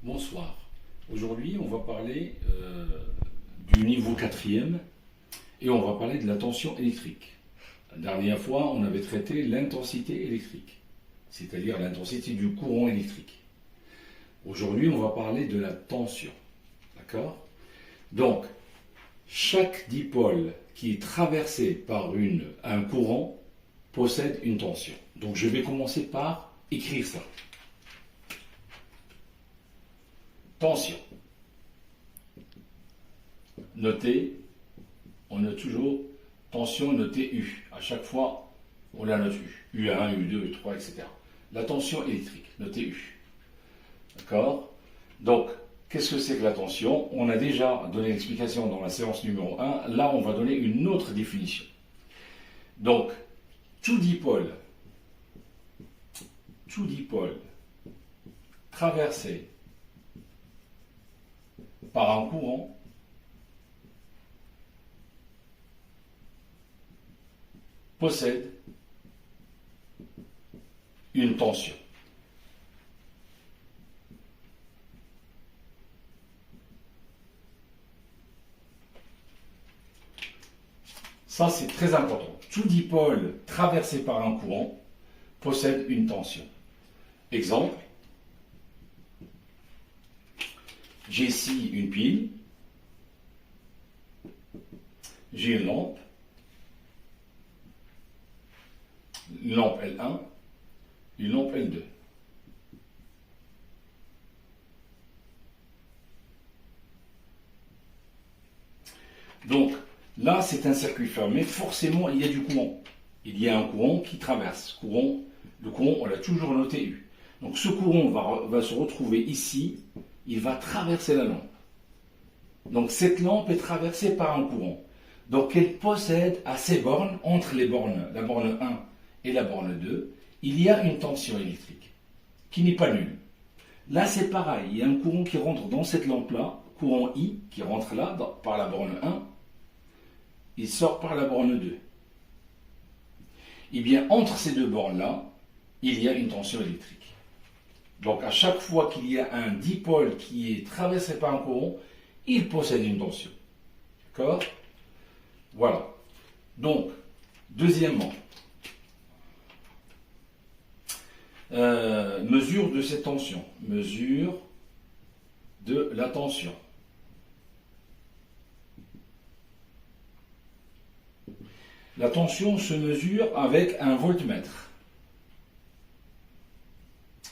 Bonsoir. Aujourd'hui, on va parler du niveau quatrième et on va parler de la tension électrique. La dernière fois, on avait traité l'intensité électrique, c'est-à-dire l'intensité du courant électrique. Aujourd'hui, on va parler de la tension. D'accord? Donc, chaque dipôle qui est traversé par un courant possède une tension. Donc, je vais commencer par écrire ça. Tension. Notez, on note toujours tension notée U. À chaque fois, on la note U. U1, U2, U3, etc. La tension électrique, notez U. D'accord? Donc, qu'est-ce que c'est que la tension? On a déjà donné l'explication dans la séance numéro 1. Là, on va donner une autre définition. Donc, tout dipôle traversé par un courant possède une tension. Ça, c'est très important. Tout dipôle traversé par un courant possède une tension. Exemple, j'ai ici une pile, j'ai une lampe L1, une lampe L2. Donc, là, c'est un circuit fermé. Forcément, il y a du courant. Il y a un courant qui traverse. Le courant, on l'a toujours noté U. Donc, ce courant va se retrouver ici. Il va traverser la lampe. Donc, cette lampe est traversée par un courant. Donc, elle possède à ces bornes, entre les bornes, la borne 1 et la borne 2, il y a une tension électrique qui n'est pas nulle. Là, c'est pareil. Il y a un courant qui rentre dans cette lampe-là, courant I, qui rentre là, par la borne 1. Il sort par la borne 2. Et bien, entre ces deux bornes-là, il y a une tension électrique. Donc, à chaque fois qu'il y a un dipôle qui est traversé par un courant, il possède une tension. D'accord? Voilà. Donc, deuxièmement, mesure de cette tension. Mesure de la tension. La tension se mesure avec un voltmètre.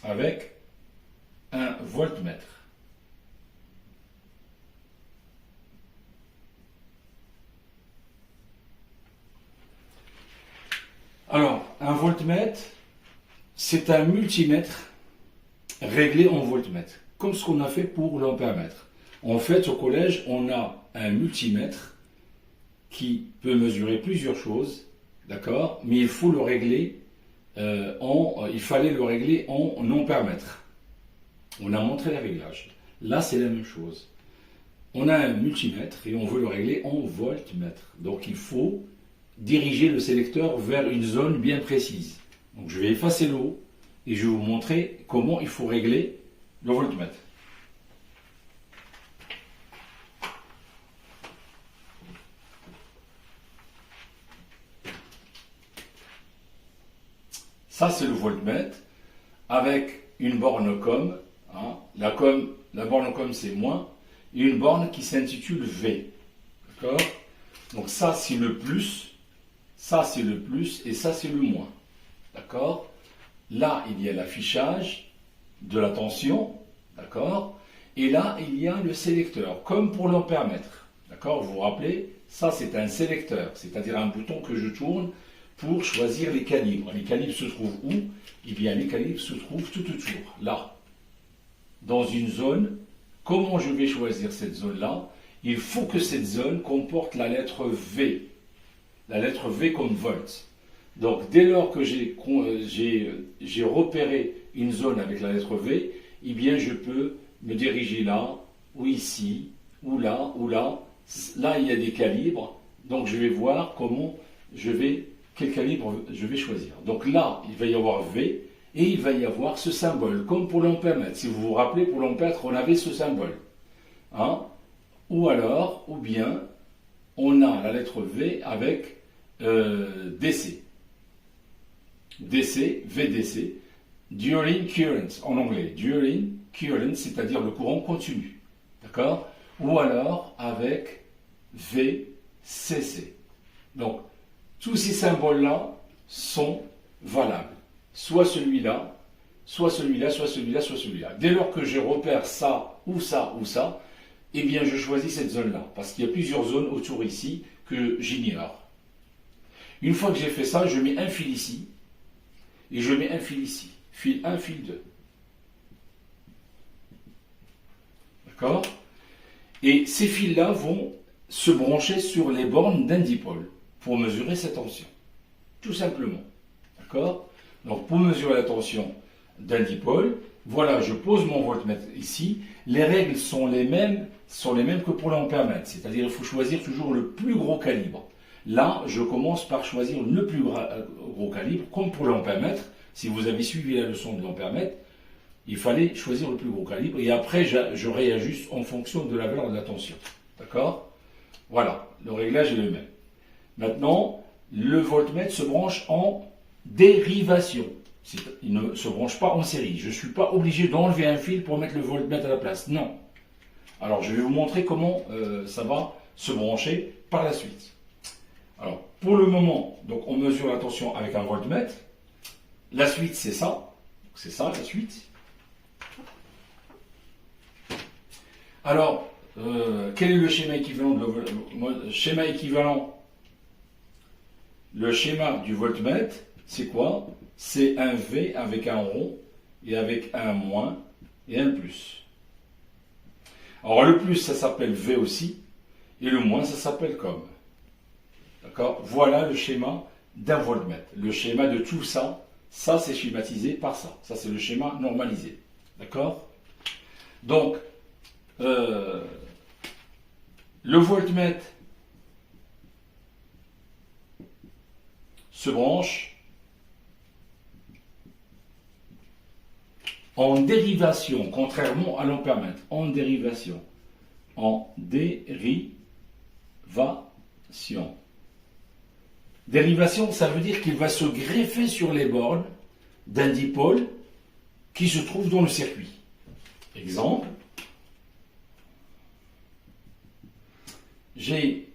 Avec un voltmètre. Alors, un voltmètre, c'est un multimètre réglé en voltmètre, comme ce qu'on a fait pour l'ampèremètre. En fait, au collège, on a un multimètre qui peut mesurer plusieurs choses, d'accord, mais il faut le régler il fallait le régler en ampèremètre. On a montré les réglages. Là, c'est la même chose. On a un multimètre et on veut le régler en voltmètre. Donc, il faut diriger le sélecteur vers une zone bien précise. Donc, je vais effacer l'eau et je vais vous montrer comment il faut régler le voltmètre. Ça, c'est le voltmètre avec une borne COM. Hein. La borne COM, c'est moins. Et une borne qui s'intitule V. D'accord? Donc ça, c'est le plus. Ça, c'est le plus. Et ça, c'est le moins. D'accord? Là, il y a l'affichage de la tension. D'accord? Et là, il y a le sélecteur, comme pour l'ampèremètre. D'accord? Vous vous rappelez? Ça, c'est un sélecteur, c'est-à-dire un bouton que je tourne pour choisir les calibres. Les calibres se trouvent où? Eh bien, les calibres se trouvent tout autour, là. Dans une zone, comment je vais choisir cette zone-là? Il faut que cette zone comporte la lettre V. La lettre V comme volt. Donc, dès lors que j'ai repéré une zone avec la lettre V, eh bien, je peux me diriger là, ou ici, ou là, ou là. Là, il y a des calibres. Donc, je vais voir quel calibre je vais choisir. Donc là, il va y avoir V, et il va y avoir ce symbole, comme pour l'ampèremètre. Si vous vous rappelez, pour l'ampère, on avait ce symbole. Hein? Ou alors, ou bien, on a la lettre V avec DC. DC, VDC, during current, en anglais. During current, c'est-à-dire le courant continu. D'accord? Ou alors avec VCC. Donc, tous ces symboles-là sont valables. Soit celui-là, soit celui-là, soit celui-là, soit celui-là. Dès lors que je repère ça, ou ça, ou ça, eh bien je choisis cette zone-là. Parce qu'il y a plusieurs zones autour ici que j'ignore. Une fois que j'ai fait ça, je mets un fil ici, et je mets un fil ici. Fil 1, fil 2. D'accord? Et ces fils-là vont se brancher sur les bornes d'un dipôle pour mesurer cette tension. Tout simplement. D'accord? Donc, pour mesurer la tension d'un dipôle, voilà, je pose mon voltmètre ici. Les règles sont les mêmes que pour l'ampèremètre. C'est-à-dire qu'il faut choisir toujours le plus gros calibre. Là, je commence par choisir le plus gros calibre, comme pour l'ampèremètre. Si vous avez suivi la leçon de l'ampèremètre, il fallait choisir le plus gros calibre. Et après, je réajuste en fonction de la valeur de la tension. D'accord? Voilà, le réglage est le même. Maintenant, le voltmètre se branche en dérivation. Il ne se branche pas en série. Je ne suis pas obligé d'enlever un fil pour mettre le voltmètre à la place. Non. Alors, je vais vous montrer comment ça va se brancher par la suite. Alors, pour le moment, donc on mesure la tension avec un voltmètre. La suite, c'est ça. C'est ça, la suite. Alors, quel est le schéma équivalent Le schéma du voltmètre, c'est quoi? C'est un V avec un rond et avec un moins et un plus. Alors le plus, ça s'appelle V aussi, et le moins, ça s'appelle comme. D'accord? Voilà le schéma d'un voltmètre. Le schéma de tout ça, ça c'est schématisé par ça. Ça c'est le schéma normalisé. D'accord? Donc, le voltmètre se branche en dérivation, contrairement à l'ampèremètre. En dérivation. En dérivation. Dérivation, ça veut dire qu'il va se greffer sur les bornes d'un dipôle qui se trouve dans le circuit. Exemple. J'ai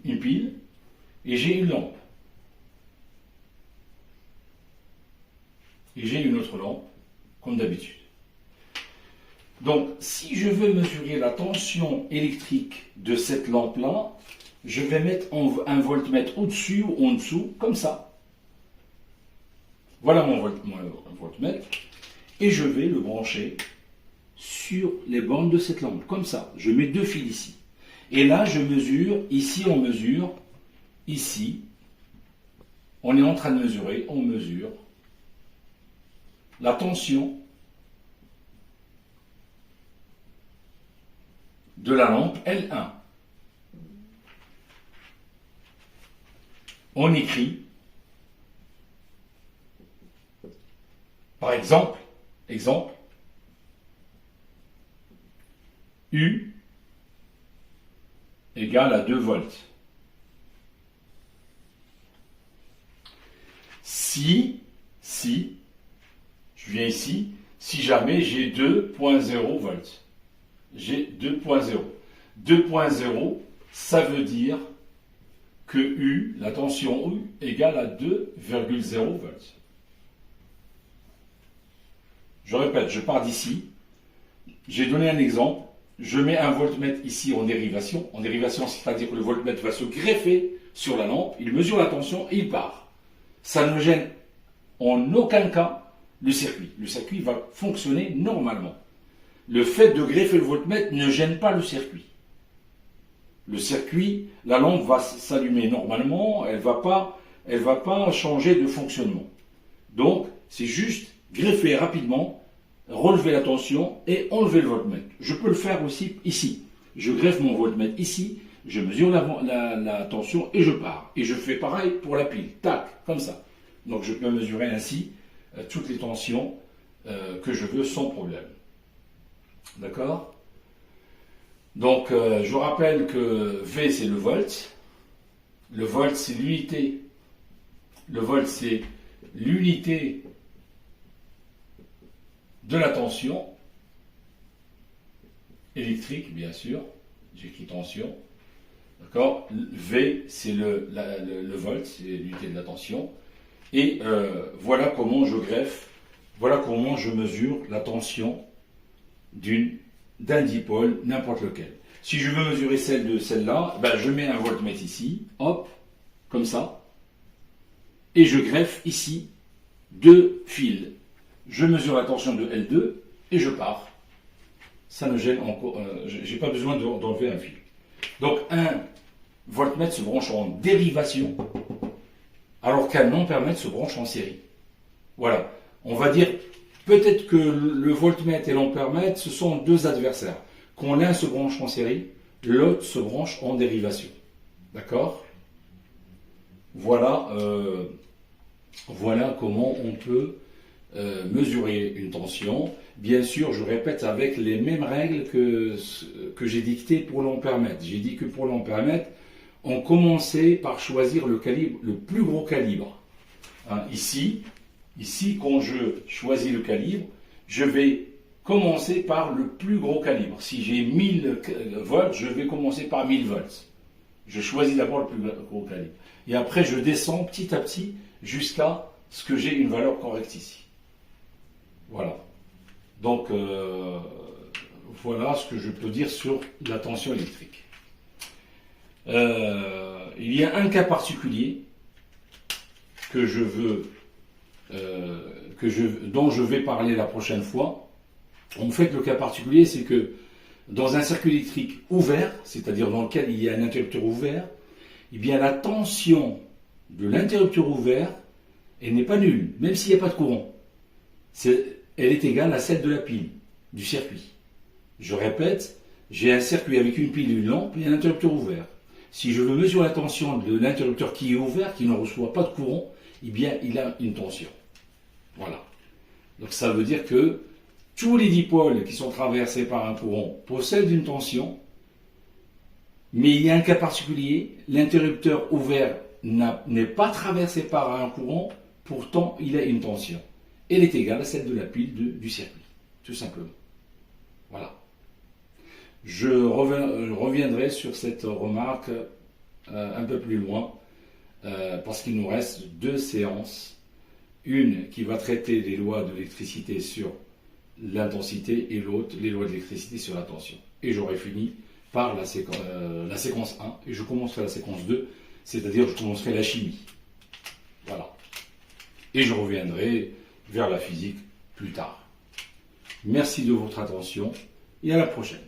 une pile et j'ai une lampe. Et j'ai une autre lampe, comme d'habitude. Donc, si je veux mesurer la tension électrique de cette lampe-là, je vais mettre un voltmètre au-dessus ou en dessous, comme ça. Voilà mon voltmètre. Et je vais le brancher sur les bornes de cette lampe, comme ça. Je mets deux fils ici. Et là, je mesure, ici on mesure, ici, on est en train de mesurer, on mesure la tension de la lampe L1. On écrit, par exemple, U égale à 2 volts. Si, je viens ici, si jamais j'ai 2.0 volts. J'ai 2.0. 2.0, ça veut dire que U, la tension U, égale à 2,0 volts. Je répète, je pars d'ici. J'ai donné un exemple. Je mets un voltmètre ici en dérivation. En dérivation, c'est-à-dire que le voltmètre va se greffer sur la lampe. Il mesure la tension et il part. Ça ne gêne en aucun cas le circuit. Le circuit va fonctionner normalement. Le fait de greffer le voltmètre ne gêne pas le circuit. Le circuit, la lampe va s'allumer normalement, elle va pas changer de fonctionnement. Donc, c'est juste greffer rapidement, relever la tension et enlever le voltmètre. Je peux le faire aussi ici. Je greffe mon voltmètre ici, je mesure la tension et je pars. Et je fais pareil pour la pile. Tac, comme ça. Donc, je peux mesurer ainsi toutes les tensions que je veux sans problème. D'accord? Donc, je rappelle que V, c'est le volt. Le volt, c'est l'unité. Le volt, c'est l'unité de la tension électrique, bien sûr. J'écris tension. D'accord? V, c'est le volt, c'est l'unité de la tension. Et voilà comment je greffe, voilà comment je mesure la tension d'un dipôle, n'importe lequel. Si je veux mesurer celle de celle-là, ben je mets un voltmètre ici, hop, comme ça, et je greffe ici 2 fils. Je mesure la tension de L2 et je pars. Ça ne gêne encore, j'ai pas besoin d'enlever un fil. Donc un voltmètre se branche en dérivation, alors qu'un ampèremètre se branche en série. Voilà. On va dire peut-être que le voltmètre et l'ampèremètre, ce sont 2 adversaires. Quand l'un se branche en série, l'autre se branche en dérivation. D'accord? Voilà, voilà comment on peut mesurer une tension. Bien sûr, je répète avec les mêmes règles que j'ai dictées pour l'ampèremètre. J'ai dit que pour l'ampèremètre, on commençait par choisir le calibre, le plus gros calibre. Hein, ici, quand je choisis le calibre, je vais commencer par le plus gros calibre. Si j'ai 1000 volts, je vais commencer par 1000 volts. Je choisis d'abord le plus gros calibre. Et après, je descends petit à petit jusqu'à ce que j'ai une valeur correcte ici. Voilà. Donc, voilà ce que je peux dire sur la tension électrique. Il y a un cas particulier que je veux, dont je vais parler la prochaine fois. En fait, le cas particulier, c'est que dans un circuit électrique ouvert, c'est-à-dire dans lequel il y a un interrupteur ouvert, eh bien la tension de l'interrupteur ouvert, elle n'est pas nulle, même s'il n'y a pas de courant. Elle est égale à celle de la pile, du circuit. Je répète, j'ai un circuit avec une pile, une lampe et un interrupteur ouvert. Si je veux mesurer la tension de l'interrupteur qui est ouvert, qui ne reçoit pas de courant, eh bien il a une tension. Voilà. Donc ça veut dire que tous les dipôles qui sont traversés par un courant possèdent une tension, mais il y a un cas particulier, l'interrupteur ouvert n'est pas traversé par un courant, pourtant il a une tension. Elle est égale à celle de la pile du circuit, tout simplement. Voilà. Je reviendrai sur cette remarque un peu plus loin, parce qu'il nous reste 2 séances. Une qui va traiter les lois de l'électricité sur l'intensité et l'autre, les lois de l'électricité sur la tension. Et j'aurai fini par la séquence 1 et je commencerai la séquence 2, c'est-à-dire je commencerai la chimie. Voilà. Et je reviendrai vers la physique plus tard. Merci de votre attention et à la prochaine.